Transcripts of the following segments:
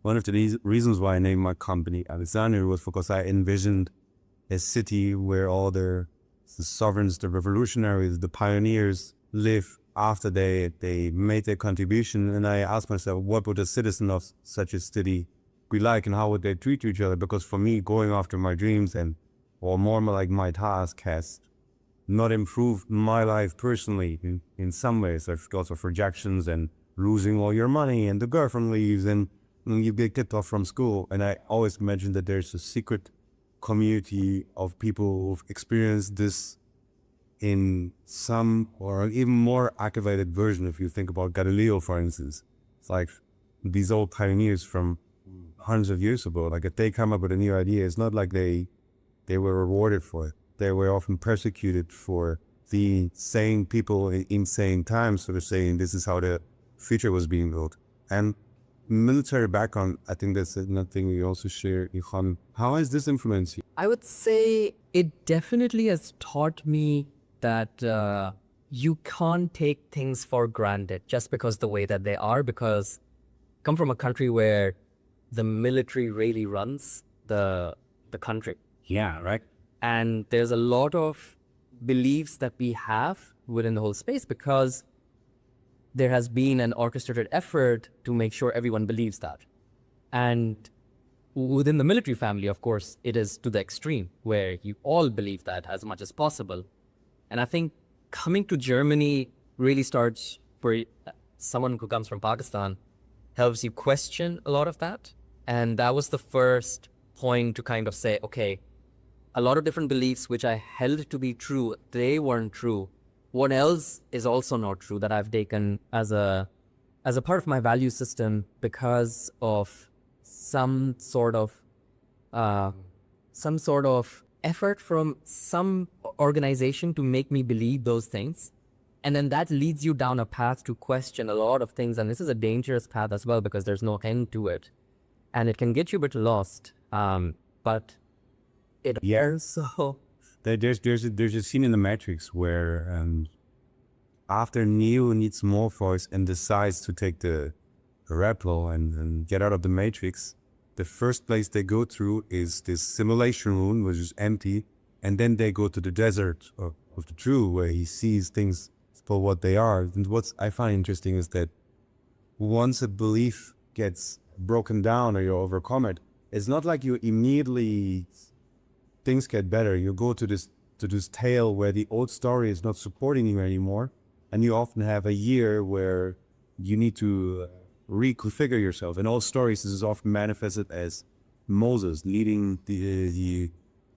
one of the reasons why I named my company Alexandria was because I envisioned a city where all the sovereigns, the revolutionaries, the pioneers live after they made their contribution. And I asked myself, what would a citizen of such a city be like, and how would they treat each other? Because for me, going after my dreams or more like my task has not improved my life personally in some ways. I've got of rejections and losing all your money, and the girlfriend leaves, and you get kicked off from school. And I always imagine that there's a secret community of people who've experienced this in some or even more activated version. If you think about Galileo, for instance, it's like these old pioneers from hundreds of years ago, like if they come up with a new idea, it's not like they were rewarded for it. They were often persecuted for the same people in insane times, sort of saying this is how the future was being built. And military background, I think that's another thing we also share. How has this influenced you? I would say it definitely has taught me that you can't take things for granted just because the way that they are, because I come from a country where the military really runs the country. Yeah, right. And there's a lot of beliefs that we have within the whole space because there has been an orchestrated effort to make sure everyone believes that. And within the military family, of course, it is to the extreme where you all believe that as much as possible. And I think coming to Germany really starts for someone who comes from Pakistan, helps you question a lot of that. And that was the first point to kind of say, okay, a lot of different beliefs which I held to be true, they weren't true. What else is also not true that I've taken as a part of my value system because of some sort of effort from some organization to make me believe those things. And then that leads you down a path to question a lot of things. And this is a dangerous path as well because there's no end to it. And it can get you a bit lost. But it also... There's a scene in the Matrix where after Neo needs Morpheus and decides to take the Replo and get out of the Matrix, the first place they go through is this simulation room, which is empty, and then they go to the desert of the true, where he sees things for what they are. And what I find interesting is that once a belief gets broken down or you overcome it, it's not like you immediately things get better. You go to this tale where the old story is not supporting you anymore, and you often have a year where you need to reconfigure yourself. In all stories, this is often manifested as Moses leading the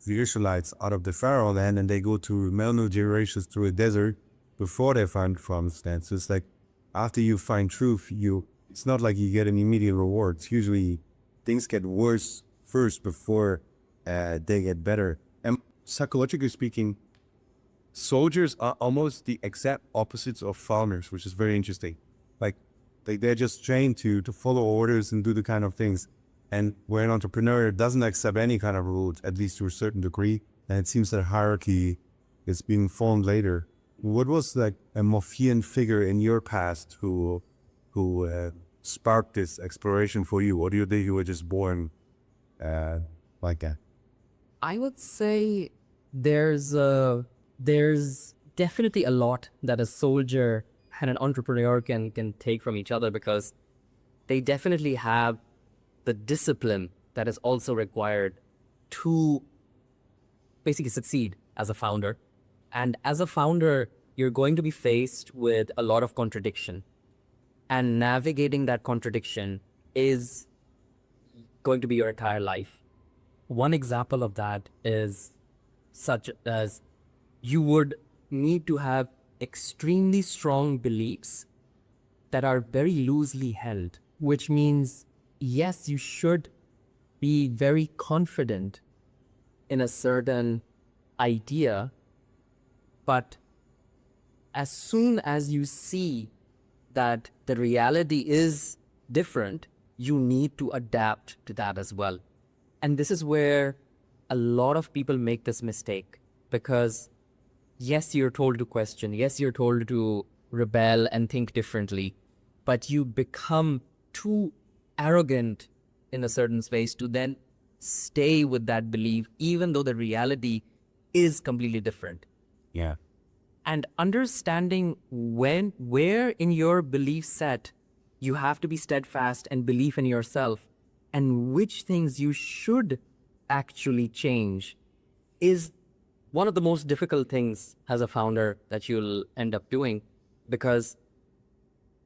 Israelites out of the Pharaoh land, and they go to many generations through a desert before they find promised land. So it's like after you find truth, it's not like you get an immediate reward. It's usually things get worse first before they get better. And psychologically speaking, soldiers are almost the exact opposites of farmers, which is very interesting. Like they're just trained to follow orders and do the kind of things. And where an entrepreneur doesn't accept any kind of rules, at least to a certain degree, and it seems that hierarchy is being formed later. What was like a Morphean figure in your past who sparked this exploration for you? Or do you think you were just born like that? I would say there's definitely a lot that a soldier and an entrepreneur can take from each other, because they definitely have the discipline that is also required to basically succeed as a founder. And as a founder, you're going to be faced with a lot of contradiction. And navigating that contradiction is going to be your entire life. One example of that is such as you would need to have extremely strong beliefs that are very loosely held, which means, yes, you should be very confident in a certain idea, but as soon as you see that the reality is different, you need to adapt to that as well. And this is where a lot of people make this mistake, because yes, you're told to question, yes, you're told to rebel and think differently, but you become too arrogant in a certain space to then stay with that belief, even though the reality is completely different. Yeah. And understanding where in your belief set you have to be steadfast and belief in yourself, and which things you should actually change, is one of the most difficult things as a founder that you'll end up doing. Because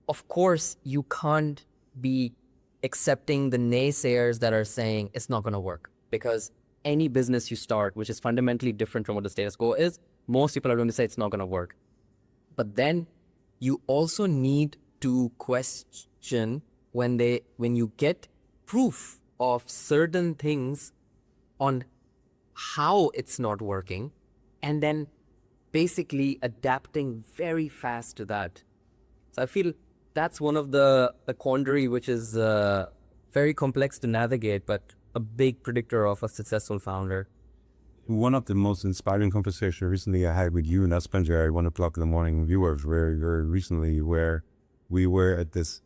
of course you can't be accepting the naysayers that are saying it's not going to work, because any business you start, which is fundamentally different from what the status quo is, most people are going to say it's not going to work. But then you also need to question when you get proof of certain things on how it's not working, and then basically adapting very fast to that. So I feel that's one of the quandary which is very complex to navigate, but a big predictor of a successful founder. One of the most inspiring conversations recently I had with you and Spencer at 1 o'clock in the morning viewers very recently, where we were at this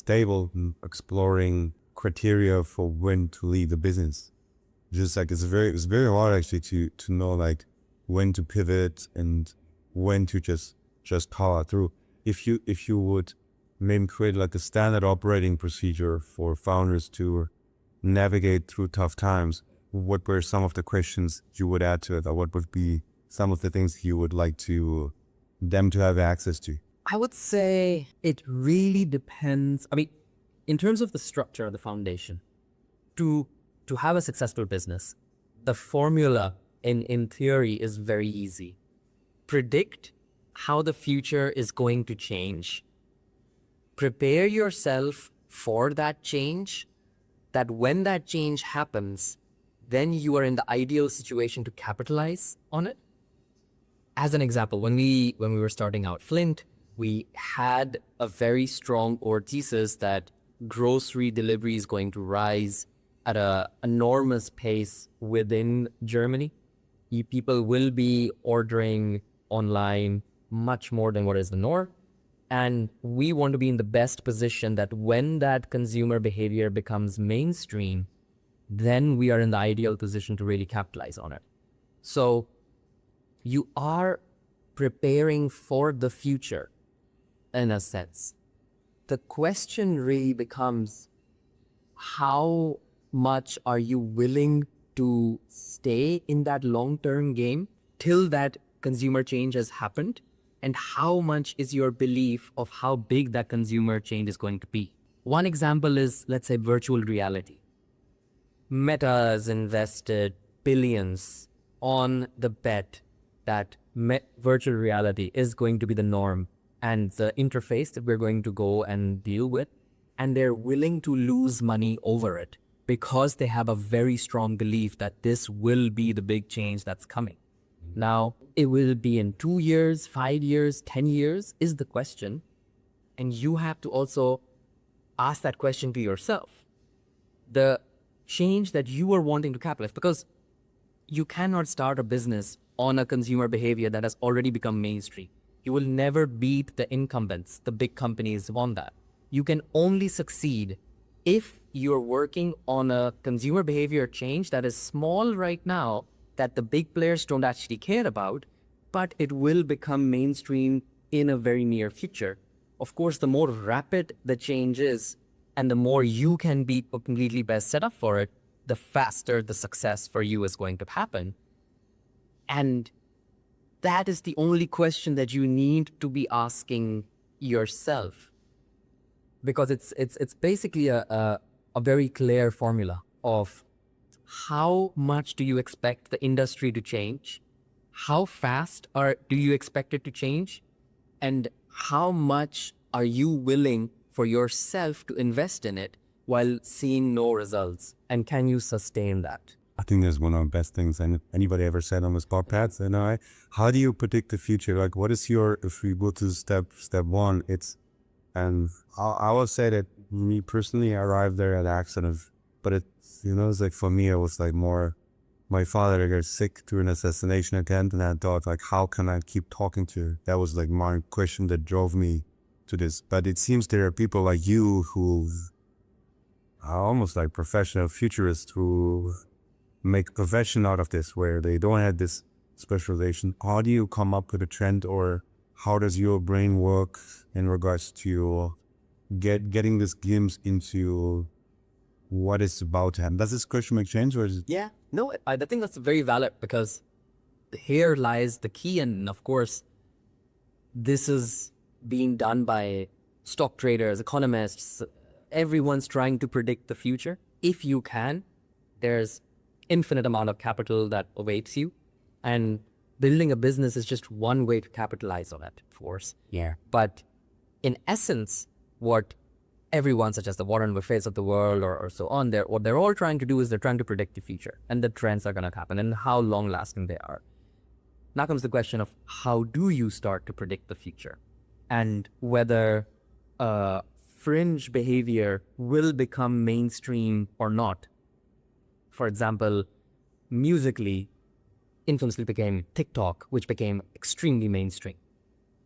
table exploring criteria for when to leave the business. Just like it's very hard actually to know like when to pivot and when to just power through. If you would maybe create like a standard operating procedure for founders to navigate through tough times, what were some of the questions you would add to it, or what would be some of the things you would like to them to have access to? I would say it really depends. I mean, in terms of the structure of the foundation, to have a successful business, the formula in theory is very easy. Predict how the future is going to change. Prepare yourself for that change, that when that change happens, then you are in the ideal situation to capitalize on it. As an example, when we were starting out Flint, we had a very strong core thesis that grocery delivery is going to rise at an enormous pace within Germany. People will be ordering online much more than what is the norm. And we want to be in the best position that when that consumer behavior becomes mainstream, then we are in the ideal position to really capitalize on it. So you are preparing for the future in a sense. The question really becomes, how much are you willing to stay in that long-term game till that consumer change has happened? And how much is your belief of how big that consumer change is going to be? One example is, let's say, virtual reality. Meta has invested billions on the bet that virtual reality is going to be the norm and the interface that we're going to go and deal with. And they're willing to lose money over it because they have a very strong belief that this will be the big change that's coming. Now, it will be in 2 years, 5 years, 10 years is the question. And you have to also ask that question to yourself. The change that you are wanting to capitalize, because you cannot start a business on a consumer behavior that has already become mainstream. You will never beat the incumbents, the big companies on that. You can only succeed if you're working on a consumer behavior change that is small right now, that the big players don't actually care about, but it will become mainstream in a very near future. Of course, the more rapid the change is, and the more you can be completely best set up for it, the faster the success for you is going to happen. And that is the only question that you need to be asking yourself. Because it's basically a very clear formula of how much do you expect the industry to change? How fast do you expect it to change? And how much are you willing for yourself to invest in it while seeing no results? And can you sustain that? I think that's one of the best things anybody ever said on this podcast. And how do you predict the future? Like, what is if we go to step one, and I will say that me personally, I arrived there at accident, but it's like for me, it was like more, my father got sick through an assassination attempt, and I thought like, how can I keep talking to her? That was like my question that drove me to this. But it seems there are people like you who almost like professional futurists who make a profession out of this, where they don't have this specialization. How do you come up with a trend, or how does your brain work in regards to getting this glimpse into what is about to happen? Does this question make sense, or is it? Yeah, no, I think that's very valid, because here lies the key. And of course, this is being done by stock traders, economists. Everyone's trying to predict the future. If you can, there's infinite amount of capital that awaits you. And building a business is just one way to capitalize on it, of course. Yeah. But in essence, what everyone, such as the Warren Buffetts of the world or so on, what they're all trying to do is they're trying to predict the future and the trends are going to happen and how long lasting they are. Now comes the question of how do you start to predict the future, and whether fringe behavior will become mainstream or not. For example, musically, infamously became TikTok, which became extremely mainstream.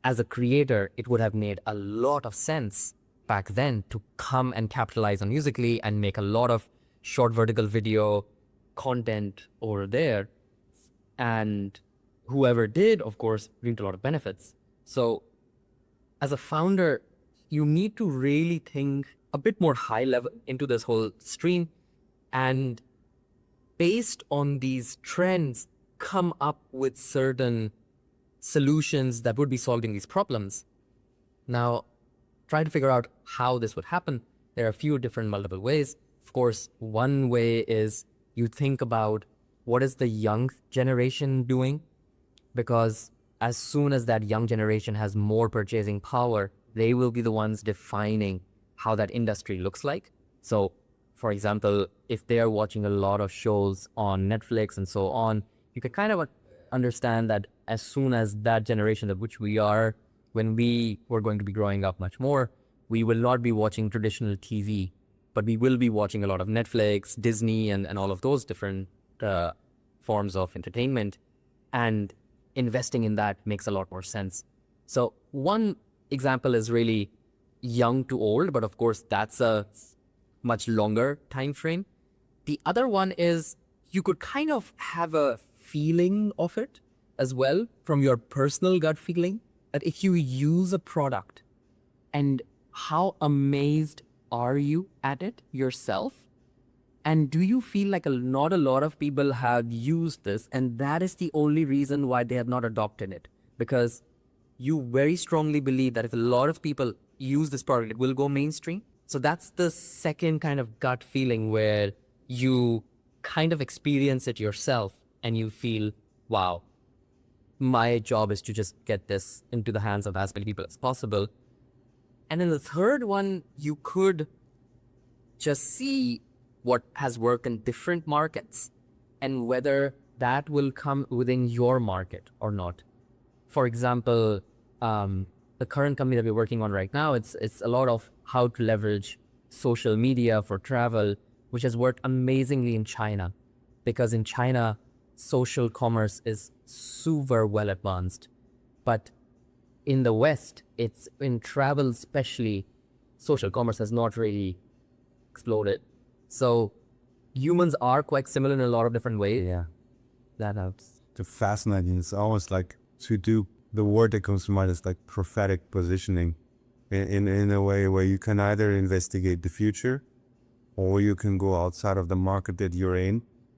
As a creator, it would have made a lot of sense back then to come and capitalize on Musically and make a lot of short vertical video content over there. And whoever did, of course, reaped a lot of benefits. So as a founder, you need to really think a bit more high level into this whole stream, and based on these trends, come up with certain solutions that would be solving these problems. Now, try to figure out how this would happen. There are a few different multiple ways. Of course, one way is you think about what is the young generation doing, because as soon as that young generation has more purchasing power, they will be the ones defining how that industry looks like. So, for example, if they are watching a lot of shows on Netflix and so on, you can kind of understand that as soon as that generation of which we are, when we were going to be growing up much more, we will not be watching traditional TV, but we will be watching a lot of Netflix, Disney, and all of those different forms of entertainment. And investing in that makes a lot more sense. So one example is really young to old, but of course that's a much longer time frame. The other one is you could kind of have a feeling of it as well, from your personal gut feeling, that if you use a product, and how amazed are you at it yourself? And do you feel like not a lot of people have used this, and that is the only reason why they have not adopted it? Because you very strongly believe that if a lot of people use this product, it will go mainstream. So that's the second kind of gut feeling, where you kind of experience it yourself and you feel, wow, my job is to just get this into the hands of as many people as possible. And then the third one, you could just see what has worked in different markets and whether that will come within your market or not. For example, the current company that we're working on right now, it's a lot of how to leverage social media for travel, which has worked amazingly in China, because in China, social commerce is super well advanced. But in the West, it's in travel especially, social commerce has not really exploded. So humans are quite similar in a lot of different ways. Yeah. That helps. It's fascinating. It's almost like to do, the word that comes to mind is like prophetic positioning, in a way where you can either investigate the future, or you can go outside of the market that you're in